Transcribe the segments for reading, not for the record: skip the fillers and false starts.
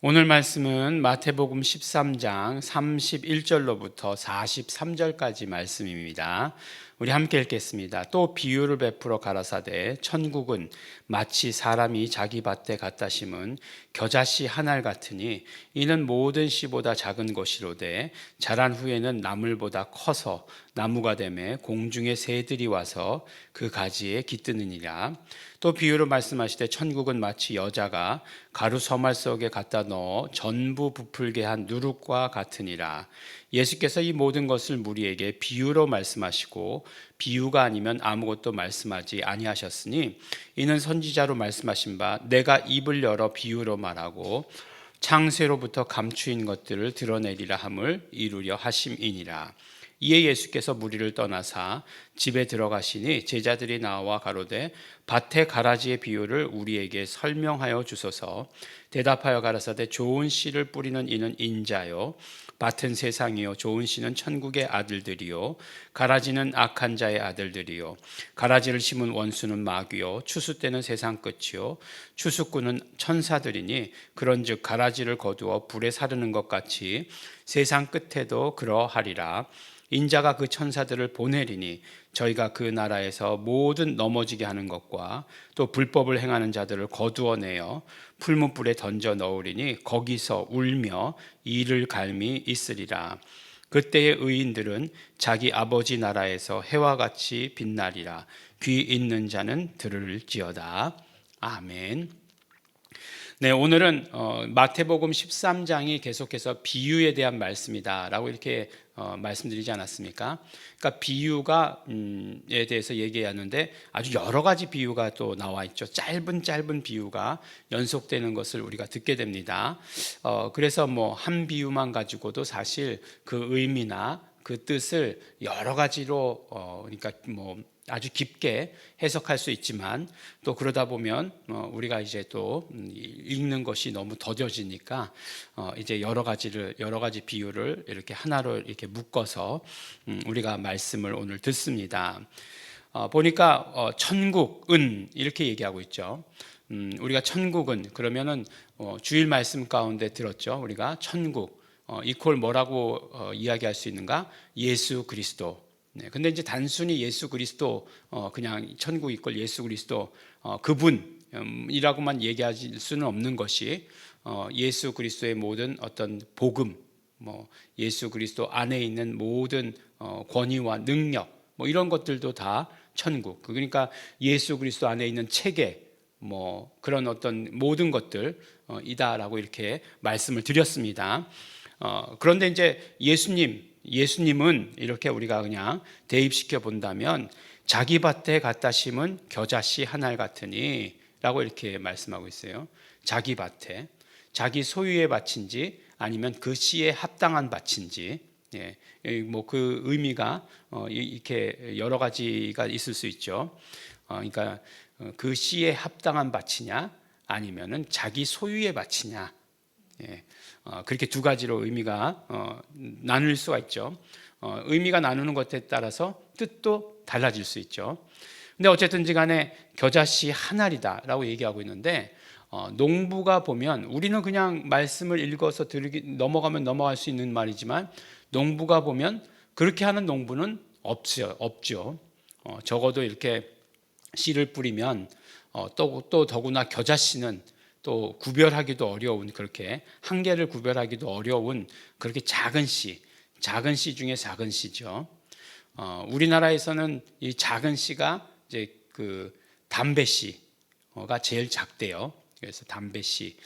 오늘 말씀은 마태복음 13장 31절로부터 43절까지 말씀입니다. 우리 함께 읽겠습니다. 또 비유를 베풀어 가라사대 천국은 마치 사람이 자기 밭에 갖다 심은 겨자씨 한 알 같으니 이는 모든 씨보다 작은 것이로되 자란 후에는 나물보다 커서 나무가 되매 공중의 새들이 와서 그 가지에 깃드느니라. 또 비유로 말씀하시되 천국은 마치 여자가 가루 서말 속에 갖다 넣어 전부 부풀게 한 누룩과 같으니라. 예수께서 이 모든 것을 무리에게 비유로 말씀하시고 비유가 아니면 아무것도 말씀하지 아니하셨으니 이는 선지자로 말씀하신 바 내가 입을 열어 비유로 말하고 창세로부터 감추인 것들을 드러내리라 함을 이루려 하심이니라. 이에 예수께서 무리를 떠나사 집에 들어가시니 제자들이 나와 가로되 밭의 가라지의 비유를 우리에게 설명하여 주소서. 대답하여 가라사대 좋은 씨를 뿌리는 이는 인자요 밭은 세상이요 좋은 씨는 천국의 아들들이요 가라지는 악한 자의 아들들이요 가라지를 심은 원수는 마귀요 추수 때는 세상 끝이요 추수꾼은 천사들이니 그런즉 가라지를 거두어 불에 사르는 것 같이 세상 끝에도 그러하리라. 인자가 그 천사들을 보내리니 저희가 그 나라에서 모든 넘어지게 하는 것과 또 불법을 행하는 자들을 거두어내어 풀무불에 던져 넣으리니 거기서 울며 이를 갈미 있으리라. 그때의 의인들은 자기 아버지 나라에서 해와 같이 빛나리라. 귀 있는 자는 들을지어다. 아멘. 네, 오늘은 마태복음 13장이 계속해서 비유에 대한 말씀이다라고 이렇게 말씀드리지 않았습니까? 그러니까 비유가에 대해서 얘기하는데 아주 여러 가지 비유가 또 나와 있죠. 짧은 비유가 연속되는 것을 우리가 듣게 됩니다. 그래서 뭐 한 비유만 가지고도 사실 그 의미나 그 뜻을 여러 가지로 그러니까 뭐 아주 깊게 해석할 수 있지만 또 그러다 보면 우리가 이제 또 읽는 것이 너무 더뎌지니까 이제 여러 가지 비유를 이렇게 하나로 이렇게 묶어서 우리가 말씀을 오늘 듣습니다. 보니까 천국은 이렇게 얘기하고 있죠. 우리가 천국은 그러면은 주일 말씀 가운데 들었죠. 우리가 천국 이퀄 뭐라고 이야기할 수 있는가? 예수 그리스도. 네, 근데 이제 단순히 예수 그리스도 그냥 천국 이퀄 예수 그리스도 그분이라고만 얘기할 수는 없는 것이 예수 그리스도의 모든 어떤 복음, 뭐 예수 그리스도 안에 있는 모든 권위와 능력, 뭐 이런 것들도 다 천국. 그러니까 예수 그리스도 안에 있는 체계, 뭐 그런 어떤 모든 것들 이다라고 이렇게 말씀을 드렸습니다. 그런데 이제 예수님은 이렇게 우리가 그냥 대입시켜 본다면 자기 밭에 갖다 심은 겨자씨 한 알 같으니 라고 이렇게 말씀하고 있어요. 자기 밭에 자기 소유의 밭인지 아니면 그 씨에 합당한 밭인지 뭐 그 의미가 이렇게 여러 가지가 있을 수 있죠. 그러니까 그 씨에 합당한 밭이냐 아니면은 자기 소유의 밭이냐 그렇게 두 가지로 의미가 나눌 수가 있죠. 의미가 나누는 것에 따라서 뜻도 달라질 수 있죠. 근데 어쨌든지 간에 겨자씨 한 알이다라고 얘기하고 있는데 농부가 보면 우리는 그냥 말씀을 읽어서 넘어가면 넘어갈 수 있는 말이지만 농부가 보면 그렇게 하는 농부는 없죠. 적어도 이렇게 씨를 뿌리면 또 더구나 겨자씨는 또 구별하기도 어려운 그렇게 한계를 구별하기도 어려운 그렇게 작은 씨 중에 작은 씨죠. 우리나라에서는 이 작은 씨가 이제 그 담배씨가 제일 작대요. 그래서 담배씨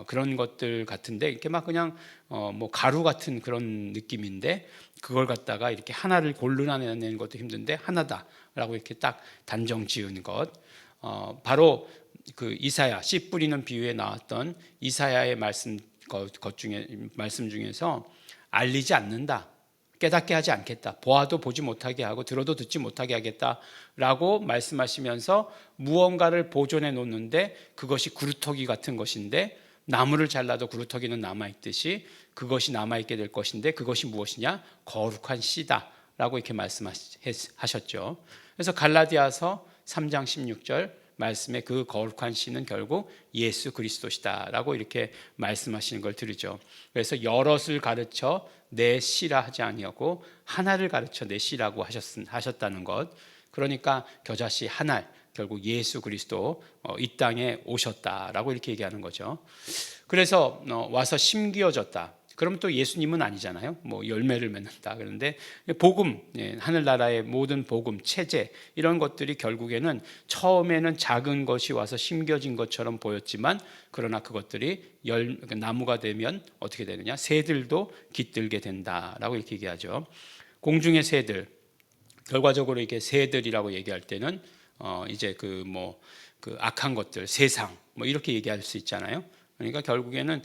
그런 것들 같은데 이렇게 막 그냥 뭐 가루 같은 그런 느낌인데 그걸 갖다가 이렇게 하나를 골라내는 것도 힘든데 하나다라고 이렇게 딱 단정 지은 것 바로 그 이사야 씨 뿌리는 비유에 나왔던 이사야의 말씀 중에서 알리지 않는다, 깨닫게 하지 않겠다, 보아도 보지 못하게 하고 들어도 듣지 못하게 하겠다라고 말씀하시면서 무언가를 보존해 놓는데 그것이 구루터기 같은 것인데 나무를 잘라도 구루터기는 남아있듯이 그것이 남아있게 될 것인데 그것이 무엇이냐? 거룩한 씨다라고 이렇게 말씀하셨죠. 그래서 갈라디아서 3장 16절 말씀의 그 거룩한 씨는 결국 예수 그리스도시다라고 이렇게 말씀하시는 걸 들으죠. 그래서 여럿을 가르쳐 내 씨라 하지 아니하고 하나를 가르쳐 내 씨라고 하셨다는 것. 그러니까 겨자씨 하나, 결국 예수 그리스도 이 땅에 오셨다라고 이렇게 얘기하는 거죠. 그래서 와서 심기어졌다. 그럼 또 예수님은 아니잖아요. 뭐 열매를 맺는다. 그런데 복음, 하늘나라의 모든 복음, 체제 이런 것들이 결국에는 처음에는 작은 것이 와서 심겨진 것처럼 보였지만 그러나 그것들이 나무가 되면 어떻게 되느냐? 새들도 깃들게 된다라고 이렇게 얘기하죠. 공중의 새들, 결과적으로 이게 새들이라고 얘기할 때는 이제 그 악한 것들, 세상 뭐 이렇게 얘기할 수 있잖아요. 그러니까 결국에는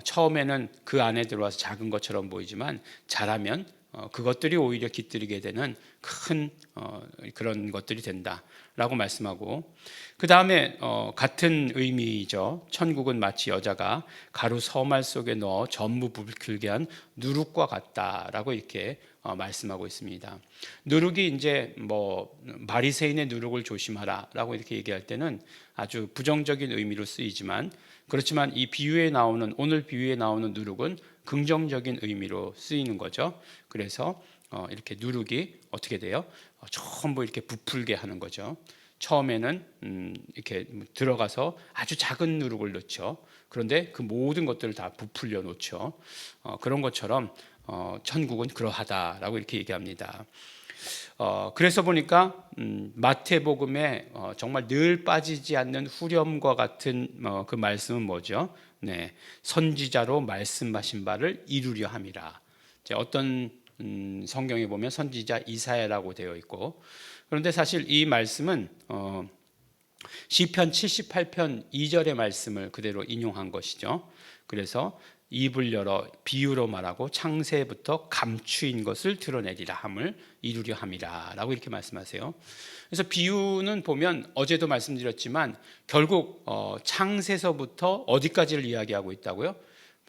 처음에는 그 안에 들어와서 작은 것처럼 보이지만 자라면 그것들이 오히려 깃들이게 되는 큰 그런 것들이 된다라고 말씀하고, 그 다음에 같은 의미죠. 천국은 마치 여자가 가루 서말 속에 넣어 전부 불게 한 누룩과 같다라고 이렇게 말씀하고 있습니다. 누룩이 이제 바리새인의 누룩을 조심하라라고 이렇게 얘기할 때는 아주 부정적인 의미로 쓰이지만, 그렇지만 이 비유에 나오는, 오늘 비유에 나오는 누룩은 긍정적인 의미로 쓰이는 거죠. 그래서 이렇게 누룩이 어떻게 돼요? 전부 이렇게 부풀게 하는 거죠. 처음에는 이렇게 들어가서 아주 작은 누룩을 넣죠. 그런데 그 모든 것들을 다 부풀려 놓죠. 그런 것처럼 천국은 그러하다라고 이렇게 얘기합니다. 그래서 보니까 마태복음에 정말 늘 빠지지 않는 후렴과 같은 그 말씀은 뭐죠? 네, 선지자로 말씀하신 바를 이루려 함이라. 어떤 성경에 보면 선지자 이사야라고 되어 있고, 그런데 사실 이 말씀은 시편 78편 2절의 말씀을 그대로 인용한 것이죠. 그래서 입을 열어 비유로 말하고 창세부터 감추인 것을 드러내리라 함을 이루려 함이라 라고 이렇게 말씀하세요. 그래서 비유는 보면 어제도 말씀드렸지만 결국 창세서부터 어디까지를 이야기하고 있다고요?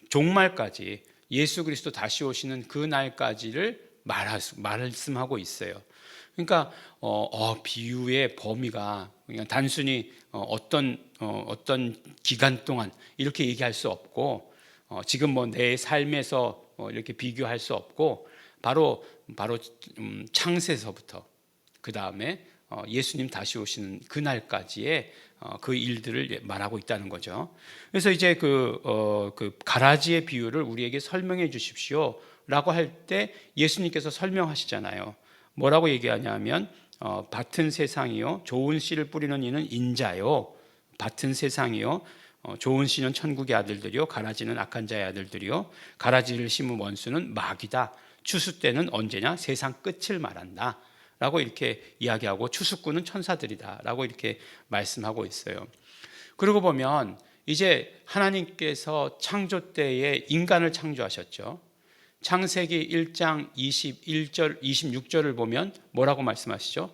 종말까지, 예수 그리스도 다시 오시는 그 날까지를 말씀하고 있어요. 그러니까 비유의 범위가 그냥 단순히 어떤 기간 동안 이렇게 얘기할 수 없고, 지금 내 삶에서 이렇게 비교할 수 없고, 바로 창세서부터 그 다음에 예수님 다시 오시는 그날까지의 그 일들을 말하고 있다는 거죠. 그래서 이제 그 가라지의 비유를 우리에게 설명해 주십시오라고 할 때 예수님께서 설명하시잖아요. 뭐라고 얘기하냐면 밭은 세상이요 좋은 씨를 뿌리는 이는 인자요, 밭은 세상이요 좋은 씨는 천국의 아들들이요 가라지는 악한 자의 아들들이요, 가라지를 심은 원수는 마귀다. 추수 때는 언제냐? 세상 끝을 말한다 라고 이렇게 이야기하고, 추수꾼은 천사들이다 라고 이렇게 말씀하고 있어요. 그러고 보면 이제 하나님께서 창조 때에 인간을 창조하셨죠. 창세기 1장 21절 26절을 보면 뭐라고 말씀하시죠?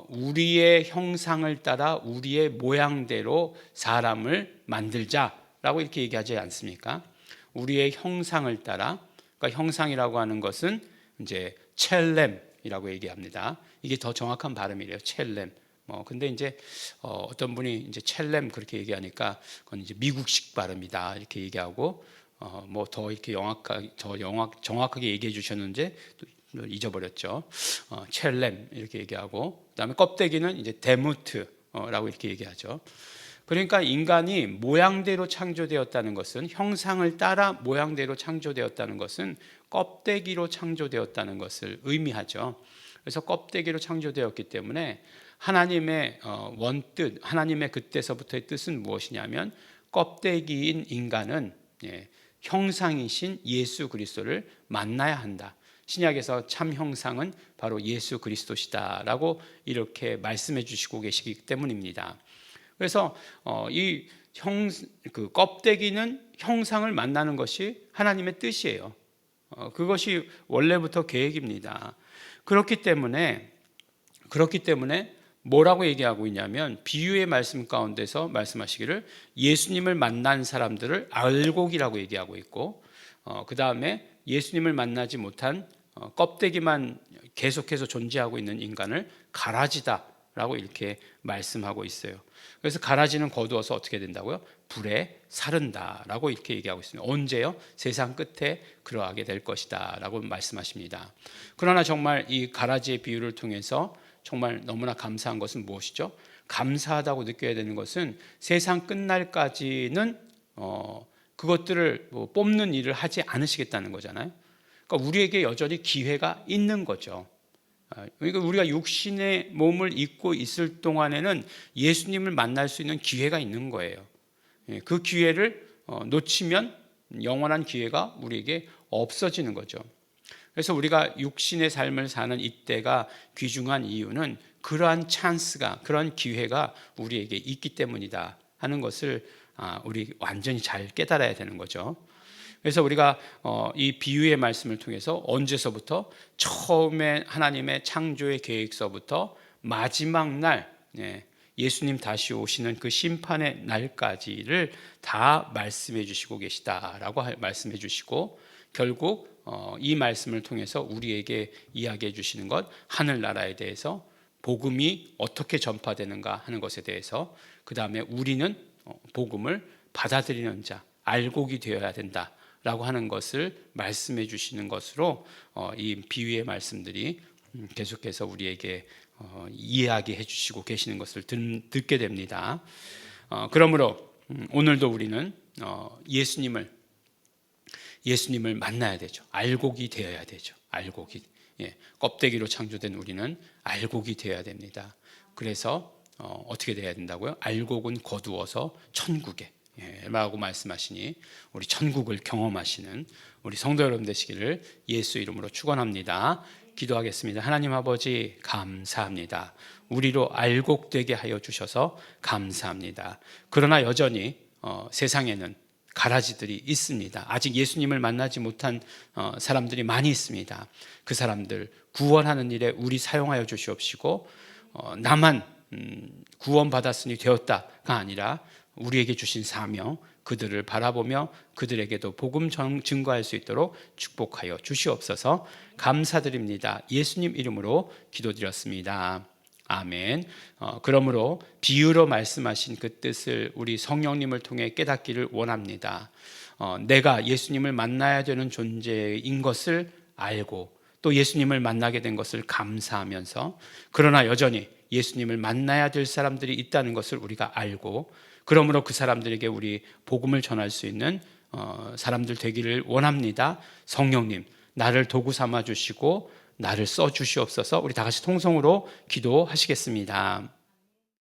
우리의 형상을 따라 우리의 모양대로 사람을 만들자라고 이렇게 얘기하지 않습니까? 우리의 형상을 따라, 그러니까 형상이라고 하는 것은 이제 첼렘이라고 얘기합니다. 이게 더 정확한 발음이래요. 첼렘. 근데 이제 어떤 분이 이제 첼렘 그렇게 얘기하니까 그건 이제 미국식 발음이다 이렇게 얘기하고, 더 이렇게 정확하게 얘기해 주셨는지 잊어버렸죠. 첼렘 이렇게 얘기하고, 그다음에 껍데기는 이제 데무트라고 이렇게 얘기하죠. 그러니까 인간이 모양대로 창조되었다는 것은, 형상을 따라 모양대로 창조되었다는 것은 껍데기로 창조되었다는 것을 의미하죠. 그래서 껍데기로 창조되었기 때문에 하나님의 원뜻, 하나님의 그때서부터의 뜻은 무엇이냐면, 껍데기인 인간은 형상이신 예수 그리스도를 만나야 한다. 신약에서 참 형상은 바로 예수 그리스도시다라고 이렇게 말씀해 주시고 계시기 때문입니다. 그래서 그 껍데기는 형상을 만나는 것이 하나님의 뜻이에요. 그것이 원래부터 계획입니다. 그렇기 때문에 뭐라고 얘기하고 있냐면, 비유의 말씀 가운데서 말씀하시기를 예수님을 만난 사람들을 알곡이라고 얘기하고 있고, 그 다음에 예수님을 만나지 못한 껍데기만 계속해서 존재하고 있는 인간을 가라지다 라고 이렇게 말씀하고 있어요. 그래서 가라지는 거두어서 어떻게 된다고요? 불에 사른다라고 이렇게 얘기하고 있습니다. 언제요? 세상 끝에 그러하게 될 것이다 라고 말씀하십니다. 그러나 정말 이 가라지의 비유를 통해서 정말 너무나 감사한 것은 무엇이죠? 감사하다고 느껴야 되는 것은 세상 끝날까지는 그것들을 뽑는 일을 하지 않으시겠다는 거잖아요. 그러니까 우리에게 여전히 기회가 있는 거죠. 그러니까 우리가 육신의 몸을 입고 있을 동안에는 예수님을 만날 수 있는 기회가 있는 거예요. 그 기회를 놓치면 영원한 기회가 우리에게 없어지는 거죠. 그래서 우리가 육신의 삶을 사는 이때가 귀중한 이유는 그러한 찬스가, 그런 기회가 우리에게 있기 때문이다 하는 것을 우리 완전히 잘 깨달아야 되는 거죠. 그래서 우리가 이 비유의 말씀을 통해서 언제서부터 처음에 하나님의 창조의 계획서부터 마지막 날 예수님 다시 오시는 그 심판의 날까지를 다 말씀해 주시고 계시다라고 말씀해 주시고, 결국 이 말씀을 통해서 우리에게 이야기해 주시는 것, 하늘나라에 대해서 복음이 어떻게 전파되는가 하는 것에 대해서, 그 다음에 우리는 복음을 받아들이는 자, 알곡이 되어야 된다 라고 하는 것을 말씀해 주시는 것으로 이 비유의 말씀들이 계속해서 우리에게 이야기해 주시고 계시는 것을 듣게 됩니다. 그러므로 오늘도 우리는 예수님을 만나야 되죠. 알곡이 되어야 되죠. 알곡이, 껍데기로 창조된 우리는 알곡이 되어야 됩니다. 그래서 어떻게 돼야 된다고요? 알곡은 거두어서 천국에 라고 말씀하시니 우리 천국을 경험하시는 우리 성도 여러분 되시기를 예수 이름으로 축원합니다. 기도하겠습니다. 하나님 아버지 감사합니다. 우리로 알곡되게 하여 주셔서 감사합니다. 그러나 여전히 세상에는 가라지들이 있습니다. 아직 예수님을 만나지 못한 사람들이 많이 있습니다. 그 사람들 구원하는 일에 우리 사용하여 주시옵시고, 나만 구원받았으니 되었다가 아니라 우리에게 주신 사명, 그들을 바라보며 그들에게도 복음 증거할 수 있도록 축복하여 주시옵소서. 감사드립니다. 예수님 이름으로 기도드렸습니다. 아멘. 그러므로 비유로 말씀하신 그 뜻을 우리 성령님을 통해 깨닫기를 원합니다. 내가 예수님을 만나야 되는 존재인 것을 알고 또 예수님을 만나게 된 것을 감사하면서, 그러나 여전히 예수님을 만나야 될 사람들이 있다는 것을 우리가 알고, 그러므로 그 사람들에게 우리 복음을 전할 수 있는 사람들 되기를 원합니다. 성령님, 나를 도구 삼아 주시고 나를 써 주시옵소서. 우리 다 같이 통성으로 기도하시겠습니다.